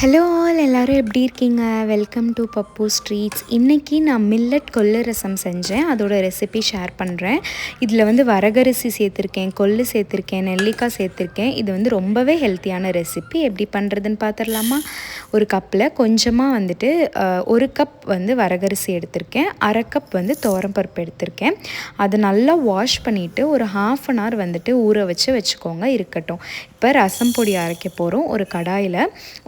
Hello all, எல்லோரும் எப்படி இருக்கீங்க? Welcome to Pappu streets. இன்றைக்கி நான் மில்லட் கொள்ளு ரசம் செஞ்சேன். அதோட ரெசிபி ஷேர் பண்ணுறேன். இதில் வந்து வரகரிசி சேர்த்துருக்கேன், கொள்ளு சேர்த்துருக்கேன், நெல்லிக்காய் சேர்த்துருக்கேன். இது வந்து ரொம்பவே ஹெல்த்தியான ரெசிபி. எப்படி பண்ணுறதுன்னு பார்த்துடலாமா? ஒரு கப்பில் கொஞ்சமாக வந்துட்டு 1 கப் வந்து வரகரிசி எடுத்திருக்கேன், 1/2 கப் வந்து துவரம்பருப்பு எடுத்திருக்கேன். அதை நல்லா வாஷ் பண்ணிவிட்டு ஒரு 1/2 அன் ஹவர் வந்துட்டு ஊற வச்சுக்கோங்க, இருக்கட்டும். இப்போ ரசம் பொடி அரைக்க போகிறோம். ஒரு கடாயில்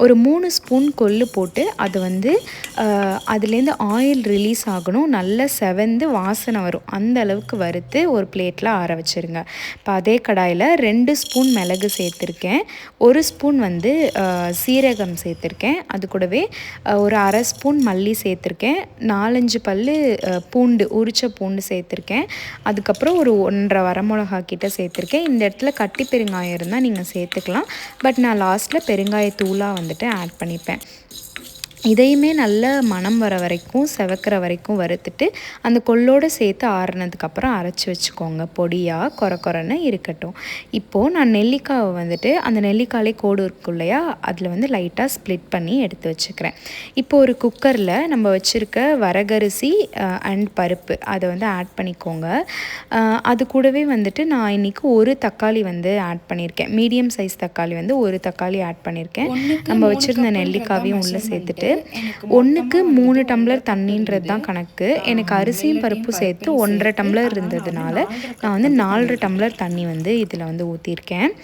ஒரு 3 ஸ்பூன் கொள்ளு போட்டு அது வந்து அதுலேருந்து ஆயில் ரிலீஸ் ஆகணும், நல்லா செவந்து வாசனை வரும், அந்த அளவுக்கு வறுத்து ஒரு பிளேட்டில் ஆற வச்சுருங்க. இப்போ அதே கடாயில் 2 ஸ்பூன் மிளகு சேர்த்துருக்கேன், 1 ஸ்பூன் வந்து சீரகம் சேர்த்துருக்கேன், அது கூடவே ஒரு 1/2 ஸ்பூன் மல்லி சேர்த்துருக்கேன், 4-5 பல் பூண்டு, உரிச்ச பூண்டு சேர்த்துருக்கேன். அதுக்கப்புறம் ஒரு 1.5 வரமிளகா கிட்ட சேர்த்துருக்கேன். இந்த இடத்துல கட்டி பெருங்காயம் இருந்தால் நீங்கள் சேர்த்துக்கலாம், பட் நான் லாஸ்ட்டில் பெருங்காயத்தூளாக வந்துட்டு ஆட் பண்ணிப்பேன். இதையுமே நல்ல மணம் வர வரைக்கும், செவக்கிற வரைக்கும் வறுத்துட்டு அந்த கொள்ளோடு சேர்த்து ஆறுனதுக்கப்புறம் அரைச்சி வச்சுக்கோங்க, பொடியாக கொரன்னு இருக்கட்டும். இப்போது நான் நெல்லிக்காவை வந்துட்டு அந்த நெல்லிக்காயிலே கோடு இருக்கும் இல்லையா, அதில் வந்து லைட்டாக ஸ்ப்ளிட் பண்ணி எடுத்து வச்சுக்கிறேன். இப்போ ஒரு குக்கரில் நம்ம வச்சுருக்க வரகரிசி அண்ட் பருப்பு அதை வந்து ஆட் பண்ணிக்கோங்க. அது கூடவே வந்துட்டு நான் இன்றைக்கி ஒரு தக்காளி வந்து ஆட் பண்ணியிருக்கேன், மீடியம் சைஸ் தக்காளி வந்து ஒரு தக்காளி ஆட் பண்ணியிருக்கேன். நம்ம வச்சுருந்த நெல்லிக்காவையும் உள்ளே சேர்த்துட்டு 1க்கு 3 டம்ளர் தண்ணின்றது தான் கணக்கு. எனக்கு அரிசியும் பருப்பும் சேர்த்து 1.5 டம்ளர் இருந்ததுனால நான் வந்து 4 டம்ளர் தண்ணி வந்து இதில் வந்து ஊற்றிருக்கேன்.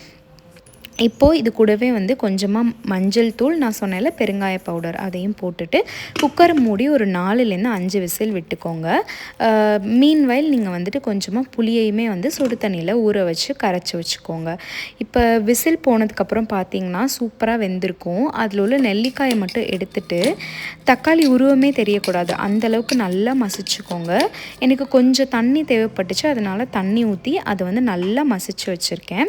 இப்போது இது கூடவே வந்து கொஞ்சமாக மஞ்சள் தூள், நான் சொன்னேன்ல பெருங்காய பவுடர், அதையும் போட்டுட்டு குக்கர் மூடி ஒரு 4லேருந்து 5 விசில் விட்டுக்கோங்க. மீன்வைல் நீங்கள் வந்துட்டு கொஞ்சமாக புளியையுமே வந்து சுடு தண்ணியில் ஊற வச்சு கரைச்சி வச்சுக்கோங்க. இப்போ விசில் போனதுக்கப்புறம் பார்த்திங்கன்னா சூப்பராக வெந்திருக்கும். அதில் உள்ள நெல்லிக்காயை மட்டும் எடுத்துட்டு தக்காளி உருவமே தெரியக்கூடாது, அந்தளவுக்கு நல்லா மசிச்சுக்கோங்க. எனக்கு கொஞ்சம் தண்ணி தேவைப்பட்டுச்சு, அதனால் தண்ணி ஊற்றி அதை வந்து நல்லா மசிச்சு வச்சுருக்கேன்.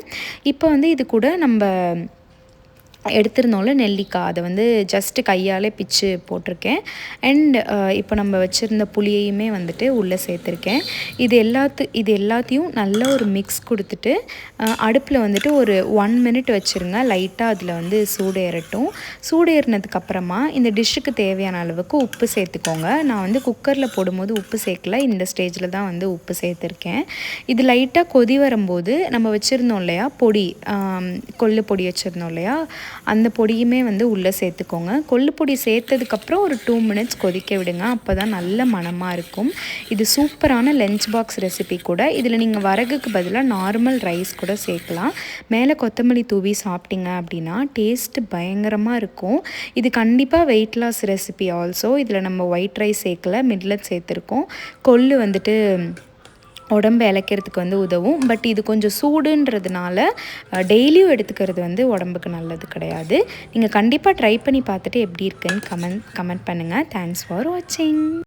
இப்போ வந்து இது கூட நம்ம எடுத்திருந்தோம்ல நெல்லிக்காய், அதை வந்து ஜஸ்ட்டு கையாலே பிச்சு போட்டிருக்கேன். அண்ட் இப்போ நம்ம வச்சுருந்த புளியையுமே வந்துட்டு உள்ளே சேர்த்துருக்கேன். இது எல்லாத்தையும் நல்ல ஒரு மிக்ஸ் கொடுத்துட்டு அடுப்பில் வந்துட்டு ஒரு 1 மினிட் வச்சுருங்க. லைட்டாக அதில் வந்து சூடு ஏறட்டும். சூடு ஏறினதுக்கப்புறமா இந்த டிஷ்ஷுக்கு தேவையான அளவுக்கு உப்பு சேர்த்துக்கோங்க. நான் வந்து குக்கரில் போடும்போது உப்பு சேர்க்கல, இந்த ஸ்டேஜில் தான் வந்து உப்பு சேர்த்துருக்கேன். இது லைட்டாக கொதி வரும்போது நம்ம வச்சுருந்தோம் இல்லையா பொடி, கொள்ளு பொடி வச்சுருந்தோம் இல்லையா, அந்த பொடியுமே வந்து உள்ளே சேர்த்துக்கோங்க. கொள்ளு பொடி சேர்த்ததுக்கப்புறம் ஒரு 2 மினிட்ஸ் கொதிக்க விடுங்க, அப்போ தான் நல்ல மணமாக இருக்கும். இது சூப்பரான லஞ்ச் பாக்ஸ் ரெசிபி கூட. இதில் நீங்கள் வரகுக்கு பதிலாக நார்மல் ரைஸ் கூட சேர்க்கலாம். மேலே கொத்தமல்லி தூவி சாப்பிட்டீங்க அப்படின்னா டேஸ்ட்டு பயங்கரமாக இருக்கும். இது கண்டிப்பாக வெயிட் லாஸ் ரெசிபி ஆல்சோ. இதில் நம்ம ஒயிட் ரைஸ் சேர்க்கல, மில்லட் சேர்த்துருக்கோம். கொள்ளு வந்துட்டு உடம்பு இளைக்கிறதுக்கு வந்து உதவும், பட் இது கொஞ்சம் சூடுன்றதுனால டெய்லியும் எடுத்துக்கிறது வந்து உடம்புக்கு நல்லது கிடையாது. நீங்கள் கண்டிப்பாக ட்ரை பண்ணி பார்த்துட்டு எப்படி இருக்குன்னு கமெண்ட் பண்ணுங்கள். தேங்க்ஸ் ஃபார் வாட்சிங்.